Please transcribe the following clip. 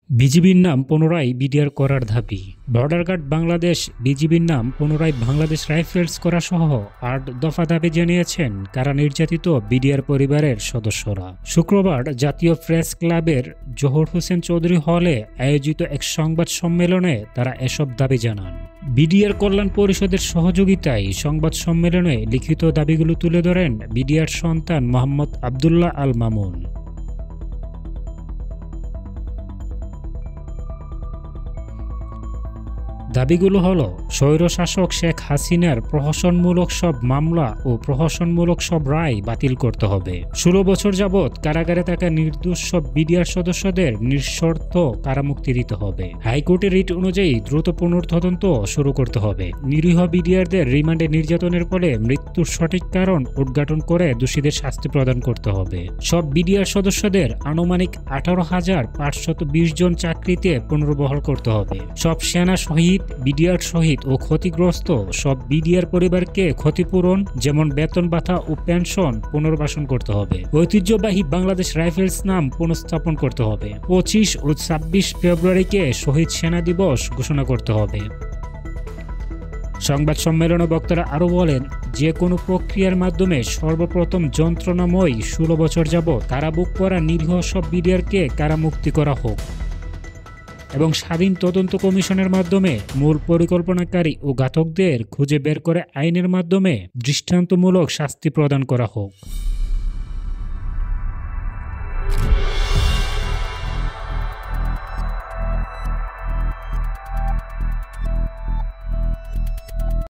বিজিবির নাম পুনরায় বিডিআর করার দাবি। বর্ডার গার্ড বাংলাদেশ বিজিবির নাম পুনরায় বাংলাদেশ রাইফেলস করা সহ ৮ দফা দাবি জানিয়েছেন কারা নির্যাতিত বিডিআর পরিবারের সদস্যরা। শুক্রবার জাতীয় প্রেস ক্লাবের জহুর হোসেন চৌধুরী হলে আয়োজিত এক সংবাদ সম্মেলনে তারা এসব দাবি জানান। বিডিআর কল্যাণ পরিষদের সহযোগিতায় সংবাদ সম্মেলনে লিখিত দাবিগুলো তুলে ধরেন বিডিআর সন্তান মোহাম্মদ আবদুল্লাহ আল মামুন। দাবিগুলো হলো স্বৈরশাসক শেখ হাসিনার প্রহসনমূলক সব মামলা ও প্রহসনমূলক সব রায় বাতিল করতে হবে। ১৬ বছর যাবৎ কারাগারে থাকা নির্দোষ সব বিডিআর সদস্যদের নিঃশর্ত কারামুক্তি দিতে হবে। হাইকোর্টের রিট অনুযায়ী দ্রুত পুনর্তদন্ত শুরু করতে হবে। নিরীহ বিডিআরদের রিমান্ডে নির্যাতনের ফলে মৃত্যুর সঠিক কারণ উদ্ঘাটন করে দোষীদের শাস্তি প্রদান করতে হবে। সব বিডিআর সদস্যদের আনুমানিক ১৮,৫২০ জন চাকরিতে পুনর্বহাল করতে হবে। সব সেনা শহীদ, বিডিআর শহীদ ও ক্ষতিগ্রস্ত সব বিডিআর পরিবারকে ক্ষতিপূরণ যেমন বেতন ভাতা ও পেনশন পুনর্বাসন করতে হবে। ঐতিহ্যবাহী বাংলাদেশ রাইফেলস নাম পুনঃস্থাপন করতে হবে। ২৫ ও ২৬ ফেব্রুয়ারিকে শহীদ সেনা দিবস ঘোষণা করতে হবে। সংবাদ সম্মেলনে বক্তারা আরও বলেন, যে কোনো প্রক্রিয়ার মাধ্যমে সর্বপ্রথম যন্ত্রণাময় ১৬ বছর যাবৎ কারাভোগ করা নিরীহ সব বিডিআরকে কারামুক্তি করা হোক এবং স্বাধীন তদন্ত কমিশনের মাধ্যমে মূল পরিকল্পনাকারী ও ঘাতকদের খুঁজে বের করে আইনের মাধ্যমে দৃষ্টান্তমূলক শাস্তি প্রদান করা হোক।